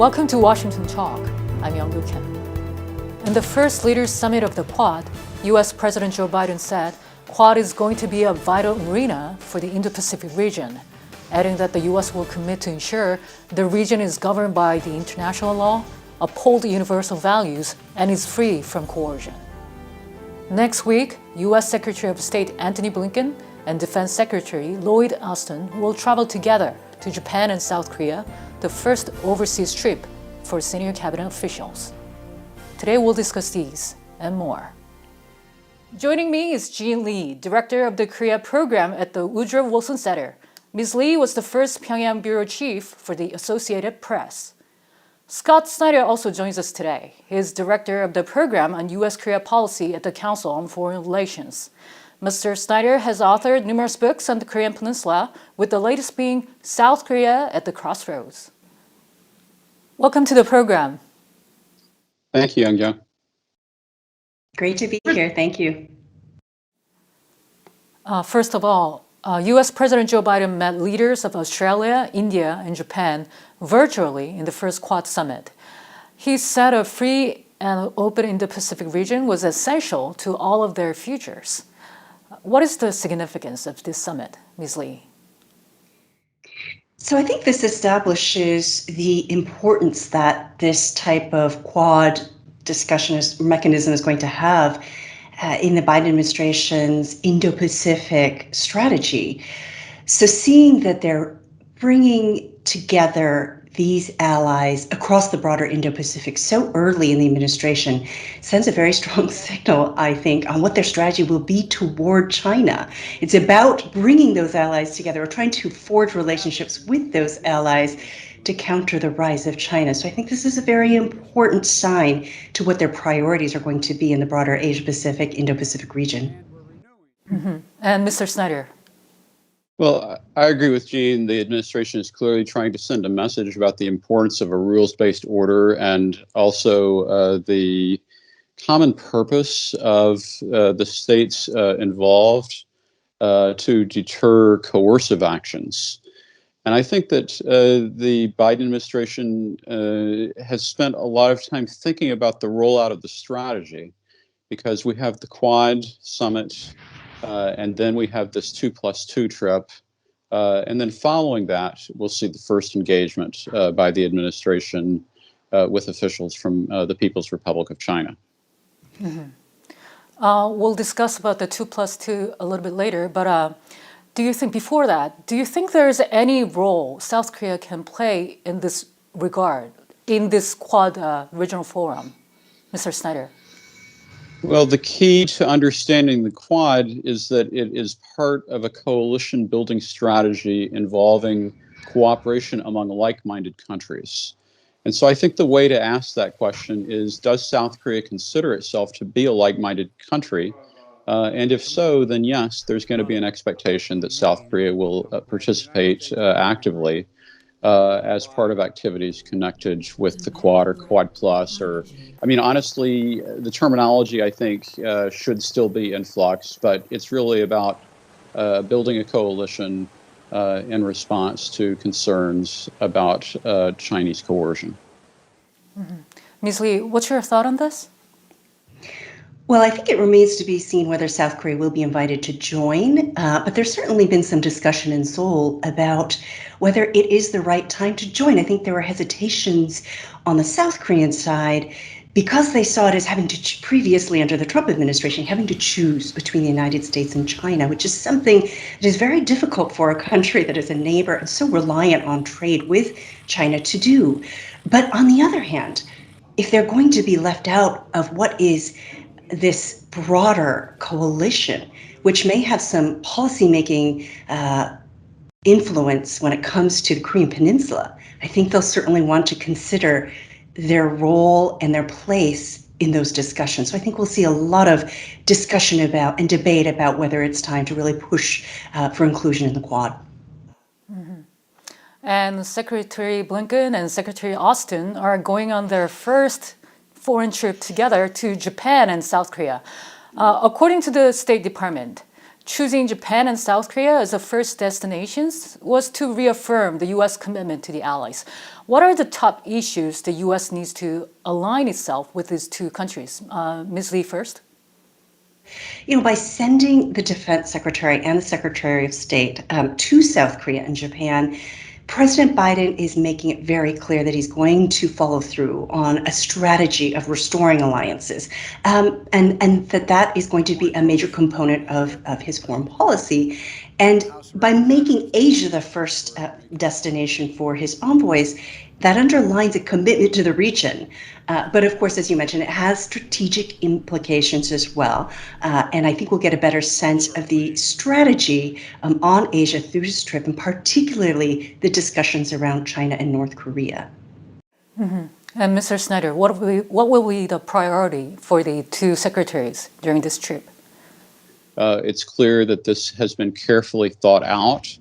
Welcome to Washington Talk. I'm Young-Gu Kim. In the first Leaders Summit of the Quad, U.S. President Joe Biden said Quad is going to be a vital arena for the Indo-Pacific region, adding that the U.S. will commit to ensure the region is governed by the international law, uphold universal values, and is free from coercion. Next week, U.S. Secretary of State Antony Blinken and Defense Secretary Lloyd Austin will travel together to Japan and South Korea, the first overseas trip for senior cabinet officials. Today we'll discuss these and more. Joining me is Jean Lee, Director of the Korea Program at the Woodrow Wilson Center. Ms. Lee was the first Pyongyang Bureau Chief for the Associated Press. Scott Snyder also joins us today. He is Director of the Program on U.S.-Korea Policy at the Council on Foreign Relations. Mr. Snyder has authored numerous books on the Korean Peninsula, with the latest being South Korea at the Crossroads. Welcome to the program. Thank you, Young-Gu. Great to be here. Thank you. First of all, U.S. President Joe Biden met leaders of Australia, India, and Japan virtually in the first Quad summit. He said a free and open Indo-Pacific region was essential to all of their futures. What is the significance of this summit, Ms. Lee? So I think this establishes the importance that this type of Quad discussion mechanism is going to have in the Biden administration's Indo-Pacific strategy. So seeing that they're bringing together these allies across the broader Indo-Pacific so early in the administration sends a very strong signal, I think, on what their strategy will be toward China. It's about bringing those allies together or trying to forge relationships with those allies to counter the rise of China. So I think this is a very important sign to what their priorities are going to be in the broader Asia-Pacific, Indo-Pacific region. Mm-hmm. And Mr. Snyder? Well, I agree with Jean. The administration is clearly trying to send a message about the importance of a rules-based order and also the common purpose of the states involved to deter coercive actions. And I think that the Biden administration has spent a lot of time thinking about the rollout of the strategy, because we have the Quad summit, and then we have this 2+2 trip. And then following that, we'll see the first engagement by the administration with officials from the People's Republic of China. Mm-hmm. We'll discuss about the 2+2 a little bit later, but do you think there's any role South Korea can play in this regard, in this Quad regional forum? Mr. Snyder. Well, the key to understanding the Quad is that it is part of a coalition building strategy involving cooperation among like-minded countries. And so I think the way to ask that question is, does South Korea consider itself to be a like-minded country? And if so, then yes, there's going to be an expectation that South Korea will participate actively as part of activities connected with the Quad or Quad Plus, or, I mean, honestly, the terminology, I think, should still be in flux, but it's really about building a coalition in response to concerns about Chinese coercion. Mm-hmm. Ms. Lee, what's your thought on this? Well, I think it remains to be seen whether South Korea will be invited to join, but there's certainly been some discussion in Seoul about whether it is the right time to join. I think there were hesitations on the South Korean side because they saw it as having to previously, under the Trump administration, having to choose between the United States and China, which is something that is very difficult for a country that is a neighbor and so reliant on trade with China to do. But on the other hand, if they're going to be left out of what is this broader coalition, which may have some policymaking influence when it comes to the Korean Peninsula, I think they'll certainly want to consider their role and their place in those discussions. So I think we'll see a lot of discussion about and debate about whether it's time to really push for inclusion in the Quad. Mm-hmm. And Secretary Blinken and Secretary Austin are going on their first foreign trip together to Japan and South Korea. According to the State Department, choosing Japan and South Korea as the first destinations was to reaffirm the U.S. commitment to the allies. What are the top issues the U.S. needs to align itself with these two countries? Ms. Lee first. By sending the defense secretary and the secretary of state to South Korea and Japan, President Biden is making it very clear that he's going to follow through on a strategy of restoring alliances, and that is going to be a major component of his foreign policy. And by making Asia the first destination for his envoys, that underlines a commitment to the region. But of course, as you mentioned, it has strategic implications as well. And I think we'll get a better sense of the strategy on Asia through this trip, and particularly the discussions around China and North Korea. Mm-hmm. And Mr. Snyder, what will be the priority for the two secretaries during this trip? It's clear that this has been carefully thought out.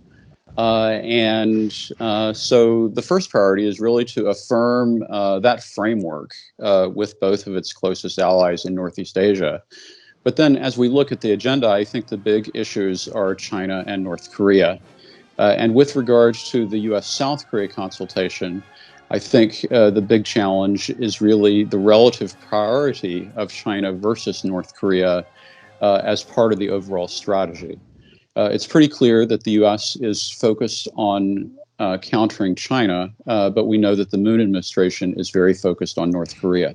So the first priority is really to affirm that framework with both of its closest allies in Northeast Asia. But then as we look at the agenda, I think the big issues are China and North Korea. And with regards to the U.S.-South Korea consultation, I think the big challenge is really the relative priority of China versus North Korea as part of the overall strategy. It's pretty clear that the U.S. is focused on countering China, but we know that the Moon administration is very focused on North Korea.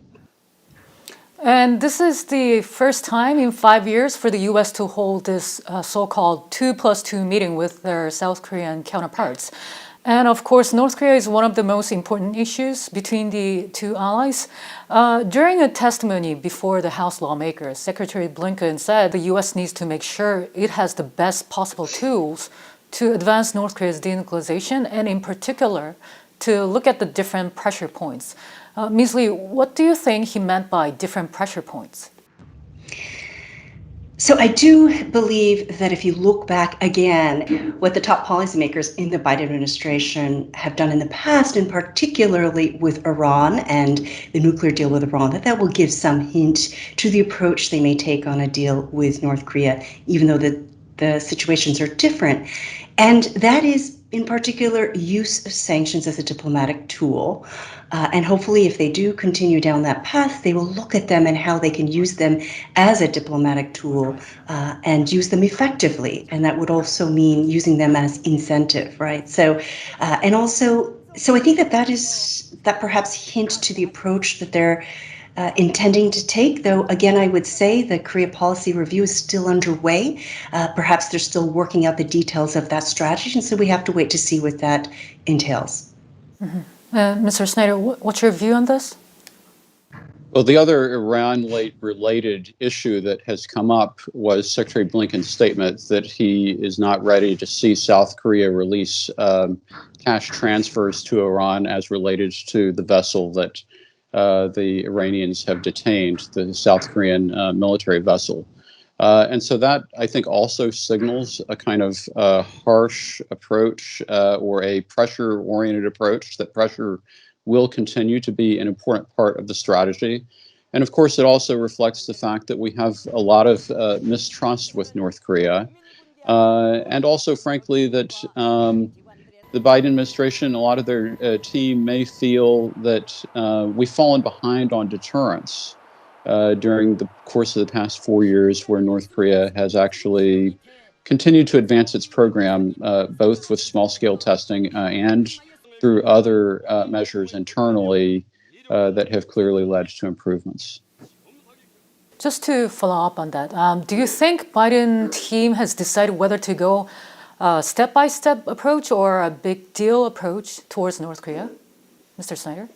And this is the first time in 5 years for the U.S. to hold this so-called 2+2 meeting with their South Korean counterparts. And of course, North Korea is one of the most important issues between the two allies. During a testimony before the House lawmakers, Secretary Blinken said the U.S. needs to make sure it has the best possible tools to advance North Korea's denuclearization, and in particular, to look at the different pressure points. Ms. Lee, what do you think he meant by different pressure points? So I do believe that if you look back again, what the top policymakers in the Biden administration have done in the past, and particularly with Iran and the nuclear deal with Iran, that will give some hint to the approach they may take on a deal with North Korea, even though the situations are different. And that is, in particular, use of sanctions as a diplomatic tool. And hopefully, if they do continue down that path, they will look at them and how they can use them as a diplomatic tool and use them effectively. And that would also mean using them as incentive, right? So I think that perhaps hint to the approach that they're intending to take, though, again, I would say the Korea policy review is still underway. Perhaps they're still working out the details of that strategy, and so we have to wait to see what that entails. Mm-hmm. Mr. Snyder, what's your view on this? Well, the other Iran-related issue that has come up was Secretary Blinken's statement that he is not ready to see South Korea release cash transfers to Iran as related to the vessel that the Iranians have detained, the South Korean military vessel. And so that, I think, also signals a kind of harsh approach or a pressure-oriented approach, that pressure will continue to be an important part of the strategy. And of course, it also reflects the fact that we have a lot of mistrust with North Korea. And also, frankly, that the Biden administration, a lot of their team may feel that we've fallen behind on deterrence during the course of the past 4 years, where North Korea has actually continued to advance its program, both with small-scale testing and through other measures internally that have clearly led to improvements. Just to follow up on that, do you think Biden team has decided whether to go a step-by-step approach or a big deal approach towards North Korea? Mr. Snyder?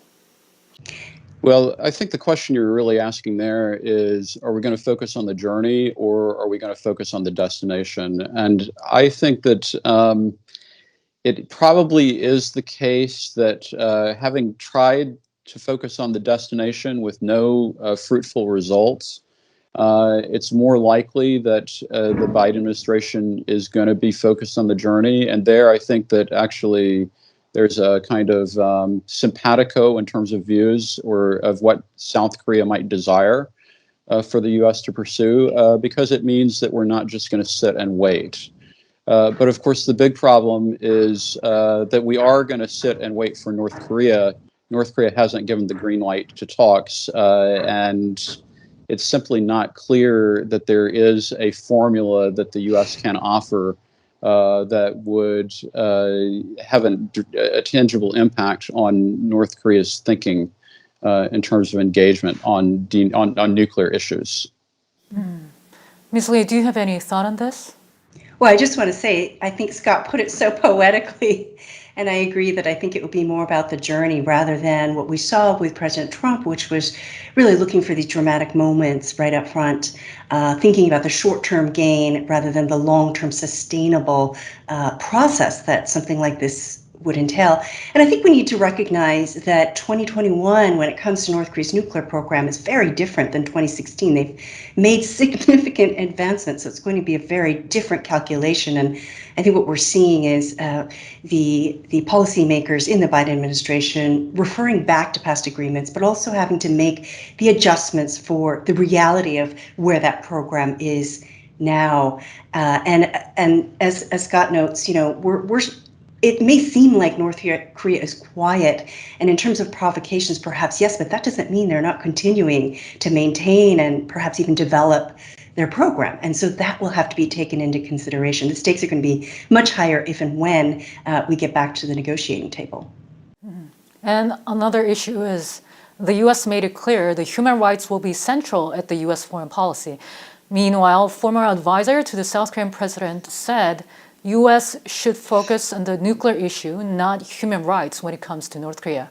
Well, I think the question you're really asking there is, are we going to focus on the journey or are we going to focus on the destination? And I think that it probably is the case that having tried to focus on the destination with no fruitful results, it's more likely that the Biden administration is going to be focused on the journey. And there, I think that actually there's a kind of simpatico in terms of views or of what South Korea might desire. for the U.S. to pursue because it means that we're not just going to sit and wait. But of course, the big problem is that we are going to sit and wait for North Korea. North Korea hasn't given the green light to talks, and it's simply not clear that there is a formula that the U.S. can offer that would have a tangible impact on North Korea's thinking in terms of engagement on nuclear issues. Ms. Lee, do you have any thought on this? Well, I just want to say, I think Scott put it so poetically, and I agree that I think it would be more about the journey rather than what we saw with President Trump, which was really looking for these dramatic moments right up front, thinking about the short-term gain rather than the long-term sustainable process that something like this would entail. And I think we need to recognize that 2021, when it comes to North Korea's nuclear program, is very different than 2016. They've made significant advancements, so it's going to be a very different calculation. And I think what we're seeing is the policymakers in the Biden administration referring back to past agreements, but also having to make the adjustments for the reality of where that program is now. And as Scott notes, it may seem like North Korea is quiet, and in terms of provocations, perhaps yes, but that doesn't mean they're not continuing to maintain and perhaps even develop their program. And so that will have to be taken into consideration. The stakes are going to be much higher if and when we get back to the negotiating table. And another issue is the U.S. made it clear that human rights will be central at the U.S. foreign policy. Meanwhile, former advisor to the South Korean president said U.S. should focus on the nuclear issue, not human rights when it comes to North Korea.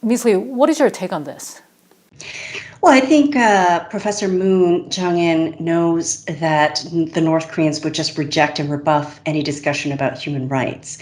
Ms. Lee, what is your take on this? Well, I think Professor Moon Jung-in knows that the North Koreans would just reject and rebuff any discussion about human rights.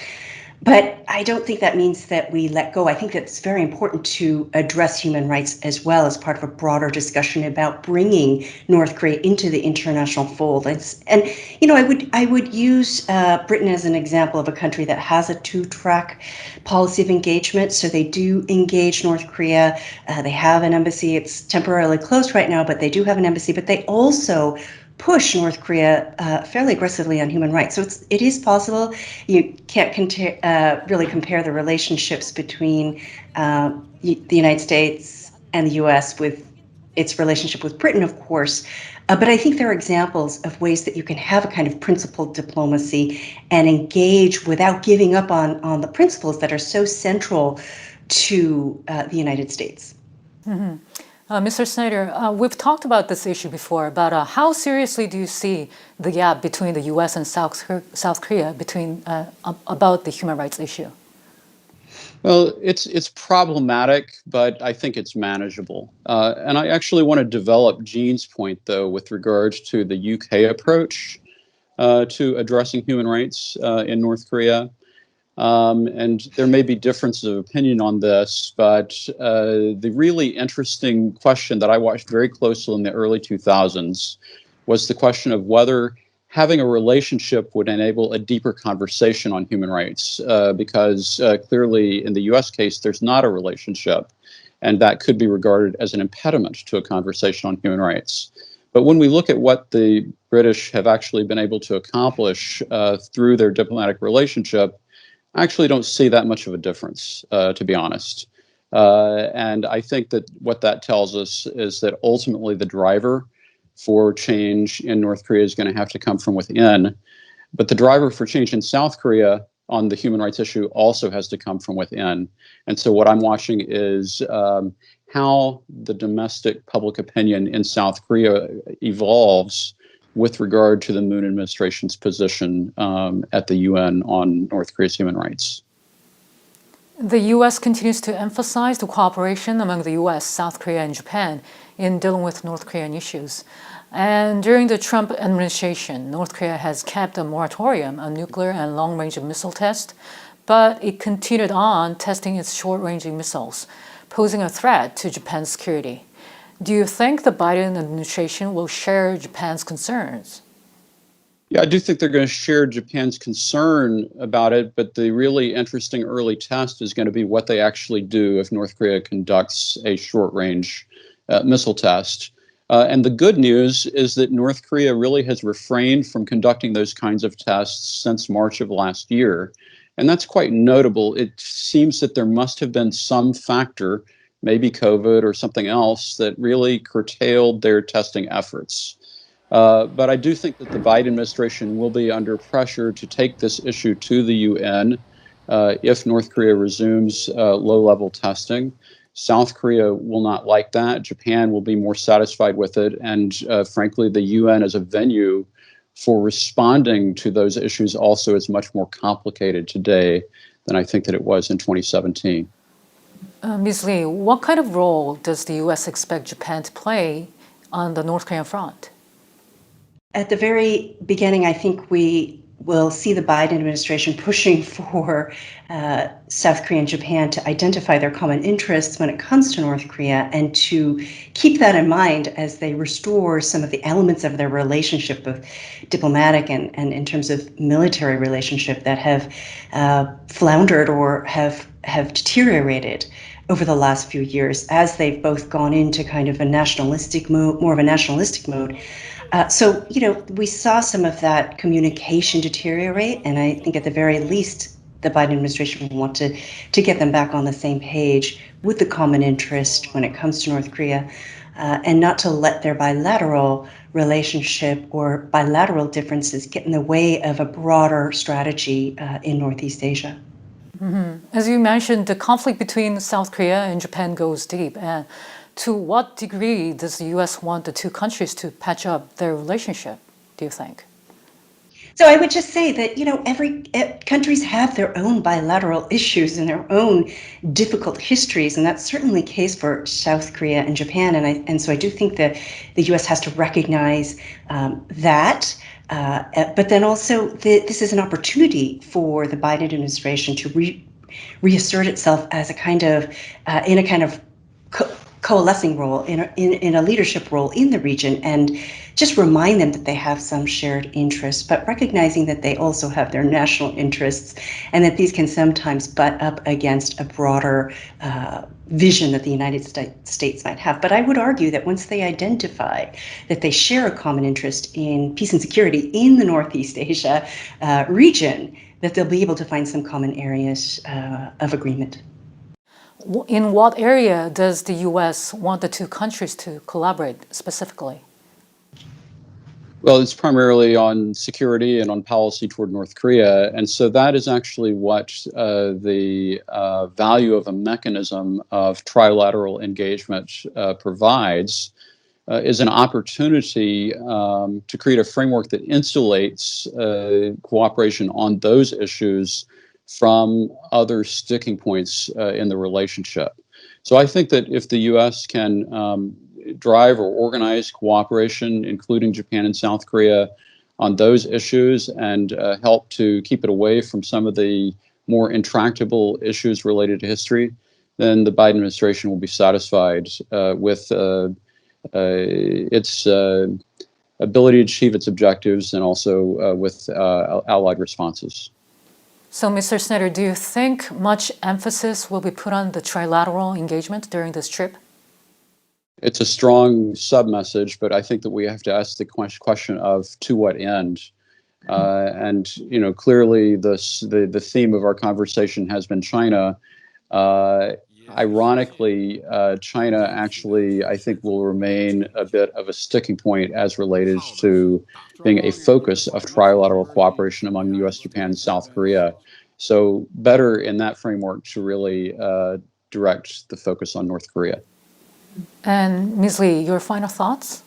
But I don't think that means that we let go. I think that it's very important to address human rights as well as part of a broader discussion about bringing North Korea into the international fold. And I would use Britain as an example of a country that has a two-track policy of engagement. So they do engage North Korea. They have an embassy. It's temporarily closed right now, but they do have an embassy. But they also push North Korea fairly aggressively on human rights. So it is possible. You can't really compare the relationships between the United States and the U.S. with its relationship with Britain, of course. But I think there are examples of ways that you can have a kind of principled diplomacy and engage without giving up on the principles that are so central to the United States. Mm-hmm. Mr. Snyder, we've talked about this issue before, but how seriously do you see the gap between the U.S. and South Korea about the human rights issue? Well, it's problematic, but I think it's manageable. And I actually want to develop Jean's point, though, with regards to the UK approach to addressing human rights in North Korea. And there may be differences of opinion on this, but the really interesting question that I watched very closely in the early 2000s was the question of whether having a relationship would enable a deeper conversation on human rights, because clearly in the U.S. case, there's not a relationship, and that could be regarded as an impediment to a conversation on human rights. But when we look at what the British have actually been able to accomplish through their diplomatic relationship, I actually don't see that much of a difference, to be honest. And I think that what that tells us is that ultimately the driver for change in North Korea is going to have to come from within. But the driver for change in South Korea on the human rights issue also has to come from within. And so what I'm watching is how the domestic public opinion in South Korea evolves with regard to the Moon administration's position at the UN on North Korea's human rights. The U.S. continues to emphasize the cooperation among the U.S., South Korea, and Japan in dealing with North Korean issues. And during the Trump administration, North Korea has kept a moratorium on nuclear and long-range missile tests, but it continued on testing its short-range missiles, posing a threat to Japan's security. Do you think the Biden administration will share Japan's concerns? Yeah, I do think they're going to share Japan's concern about it, but the really interesting early test is going to be what they actually do if North Korea conducts a short-range missile test. And the good news is that North Korea really has refrained from conducting those kinds of tests since March of last year. And that's quite notable. It seems that there must have been some factor, maybe COVID or something else, that really curtailed their testing efforts. But I do think that the Biden administration will be under pressure to take this issue to the UN if North Korea resumes low-level testing. South Korea will not like that. Japan will be more satisfied with it. And frankly, the UN as a venue for responding to those issues also is much more complicated today than I think that it was in 2017. Ms. Lee, what kind of role does the U.S. expect Japan to play on the North Korean front? At the very beginning, I think we will see the Biden administration pushing for South Korea and Japan to identify their common interests when it comes to North Korea and to keep that in mind as they restore some of the elements of their relationship, both diplomatic and in terms of military relationship, that have floundered or have deteriorated over the last few years as they've both gone into kind of a nationalistic mode, more of a nationalistic mode. So, we saw some of that communication deteriorate, and I think at the very least, the Biden administration will want to get them back on the same page with the common interest when it comes to North Korea, and not to let their bilateral relationship or bilateral differences get in the way of a broader strategy in Northeast Asia. Mm-hmm. As you mentioned, the conflict between South Korea and Japan goes deep. And to what degree does the U.S. want the two countries to patch up their relationship, do you think? So I would just say that, every countries have their own bilateral issues and their own difficult histories, and that's certainly the case for South Korea and Japan. And so I do think that the U.S. has to recognize that. But then also, this is an opportunity for the Biden administration to reassert itself as a kind of coalescing role, in a leadership role in the region, and just remind them that they have some shared interests, but recognizing that they also have their national interests and that these can sometimes butt up against a broader vision that the United States might have. But I would argue that once they identify that they share a common interest in peace and security in the Northeast Asia region, that they'll be able to find some common areas of agreement. In what area does the U.S. want the two countries to collaborate specifically? Well, it's primarily on security and on policy toward North Korea. And so that is actually what the value of a mechanism of trilateral engagement provides, is an opportunity to create a framework that insulates cooperation on those issues from other sticking points in the relationship. So I think that if the U.S. can drive or organize cooperation, including Japan and South Korea, on those issues and help to keep it away from some of the more intractable issues related to history, then the Biden administration will be satisfied with its ability to achieve its objectives and also with allied responses. So, Mr. Snyder, do you think much emphasis will be put on the trilateral engagement during this trip? It's a strong sub-message, but I think that we have to ask the question of to what end. And clearly the theme of our conversation has been China. Ironically, China actually, I think, will remain a bit of a sticking point as related to being a focus of trilateral cooperation among the U.S., Japan, and South Korea. So better in that framework to really direct the focus on North Korea. And Ms. Lee, your final thoughts?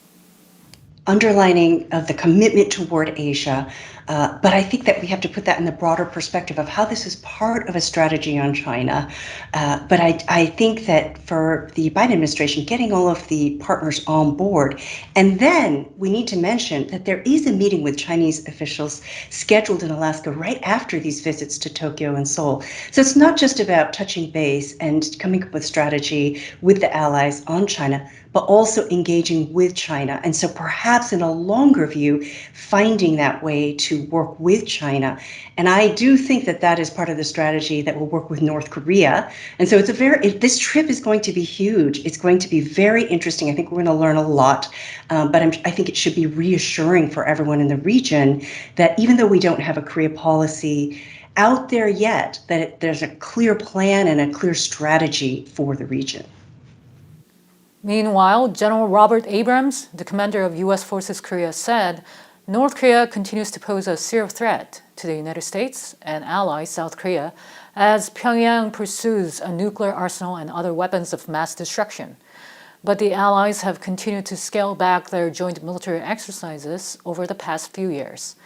Underlining of the commitment toward Asia, but I think that we have to put that in the broader perspective of how this is part of a strategy on China. But I think that for the Biden administration, getting all of the partners on board, and then we need to mention that there is a meeting with Chinese officials scheduled in Alaska right after these visits to Tokyo and Seoul. So it's not just about touching base and coming up with strategy with the allies on China, but also engaging with China. And so perhaps in a longer view, finding that way to to work with China. And I do think that that is part of the strategy that will work with North Korea. And so this trip is going to be huge. It's going to be very interesting. I think we're going to learn a lot. But I think it should be reassuring for everyone in the region that even though we don't have a Korea policy out there yet, that there's a clear plan and a clear strategy for the region. Meanwhile, General Robert Abrams, the commander of U.S. Forces Korea, said North Korea continues to pose a serious threat to the United States and ally South Korea as Pyongyang pursues a nuclear arsenal and other weapons of mass destruction. But the allies have continued to scale back their joint military exercises over the past few years.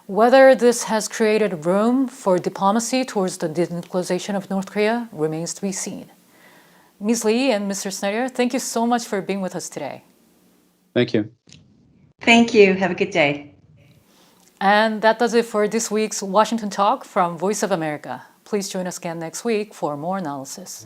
Whether this has created room for diplomacy towards the denuclearization of North Korea remains to be seen. Ms. Lee and Mr. Snyder, thank you so much for being with us today. Thank you. Thank you. Have a good day. And that does it for this week's Washington Talk from Voice of America. Please join us again next week for more analysis.